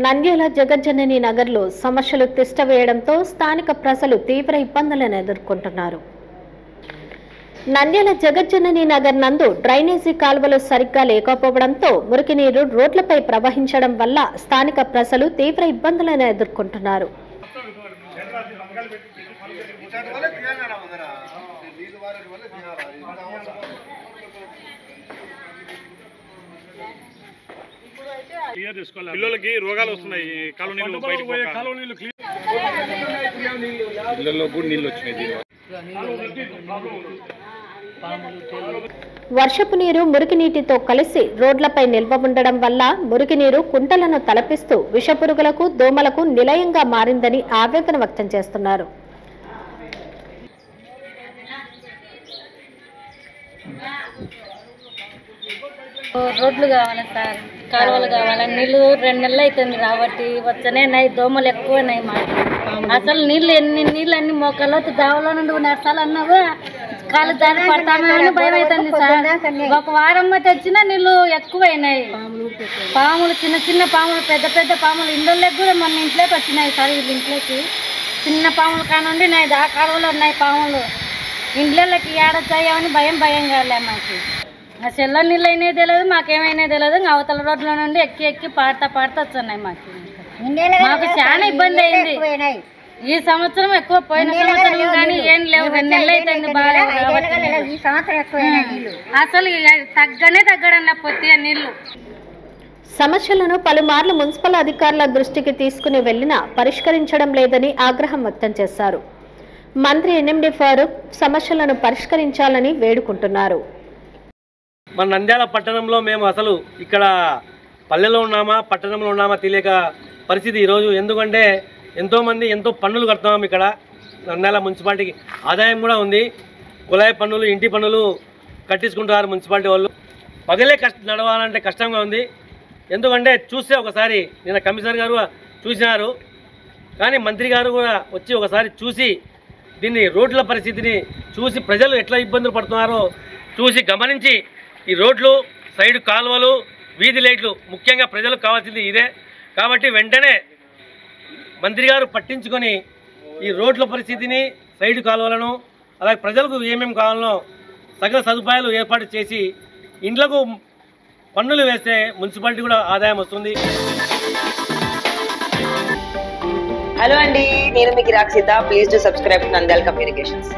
నంద్యాల జగజ్జనని నగర్లో సమస్యలు తిష్టవేయడంతో స్థానిక ప్రజలు తీవ్ర ఇబ్బందులను ఎదుర్కొంటున్నారు. నంద్యాల జగజ్జనని నగర్ నందు డ్రైనేజీ కాలువలు సరిగ్గా లేకపోవడంతో మురికి నీరు రోడ్లపై ప్రవహించడం వల్ల స్థానిక ప్రజలు తీవ్ర ఇబ్బందులను ఎదుర్కొంటున్నారు. పిల్లలకి రోగాలు వస్తున్నాయి. వర్షపు నీరు మురికి నీటితో కలిసి రోడ్లపై నిల్వ ఉండడం వల్ల మురికి నీరు కుంటలను తలపిస్తూ విషపురుగులకు దోమలకు నిలయంగా మారిందని ఆవేదన వ్యక్తం చేస్తున్నారు. రోడ్లు కావాలి సార్, కాలువలు కావాలి. నీళ్ళు 2 నెలలు అవుతుంది కాబట్టి వచ్చనే నై దోమలు ఎక్కువనాయి మాకు. అసలు నీళ్ళు అన్ని మోకాళ్ళతో దావలో నుండి అసలు అన్నావు కాలు దారి పడతామని భయం అవుతుంది సార్. ఒక వారం తెచ్చిన నీళ్ళు ఎక్కువైనాయి. పాములు చిన్న చిన్న పాములు, పెద్ద పెద్ద పాములు ఇండ్లకి కూడా మొన్న ఇంట్లోకి వచ్చినాయి సార్. వీళ్ళ ఇంట్లోకి చిన్న పాములు కానుండి నాయి దా కాలువలో ఉన్నాయి పాములు. ఇండ్లకి ఏడొచ్చాయని భయం కాలే మాకు. ఆ చెల్ల నీళ్ళు అయినా తెలియదు, మాకేమైనా తెలియదు. అవతల రోడ్ల నుండి ఎక్కి పాడుతా వస్తున్నాయి మాకు. మాకు చాలా ఇబ్బంది అయింది. ఈ సంవత్సరం ఎక్కువ, పోయిన సంవత్సరం కానీ ఏం లేవు. 2 నెలలు అవుతుంది బాగా. అసలు తగ్గడన్న పొత్తిగా నీళ్లు. సమస్యలను పలుమార్లు మున్సిపల్ అధికారుల దృష్టికి తీసుకుని వెళ్లినా పరిష్కరించడం లేదని ఆగ్రహం వ్యక్తం చేశారు. మంత్రి ఎన్ఎండి ఫారూక్ సమస్యలను పరిష్కరించాలని వేడుకుంటున్నారు. మన నంద్యాల పట్టణంలో మేము అసలు ఇక్కడ పల్లెలో ఉన్నామా పట్టణంలో ఉన్నామా తెలియక పరిస్థితి ఈరోజు. ఎందుకంటే ఎంతోమంది ఎంతో పన్నులు కడుతున్నాం. ఇక్కడ నంద్యాల మున్సిపాలిటీకి ఆదాయం కూడా ఉంది. కుళాయి పన్నులు, ఇంటి పన్నులు కట్టించుకుంటారు మున్సిపాలిటీ వాళ్ళు. పగలే నడవాలంటే కష్టంగా ఉంది. ఎందుకంటే చూస్తే ఒకసారి నిన్న కమిషనర్ గారు చూసినారు, కానీ మంత్రి గారు కూడా వచ్చి ఒకసారి చూసి దీన్ని రోడ్ల పరిస్థితిని చూసి ప్రజలు ఎట్లా ఇబ్బందులు పడుతున్నారో చూసి గమనించి ఈ రోడ్లు, సైడ్ కాలువలు, వీధి లైట్లు ముఖ్యంగా ప్రజలకు కావాల్సింది ఇదే. కాబట్టి వెంటనే మంత్రి గారు పట్టించుకొని ఈ రోడ్ల పరిస్థితిని, సైడ్ కాలువలను, అలాగే ప్రజలకు ఏమేమి కావాలనో సకల సదుపాయాలు ఏర్పాటు చేసి ఇండ్లకు పన్నులు వేస్తే మున్సిపాలిటీ కూడా ఆదాయం వస్తుంది. హలో అండి, నేను మీకు Rakshitha. Please to subscribe Nandyal communications.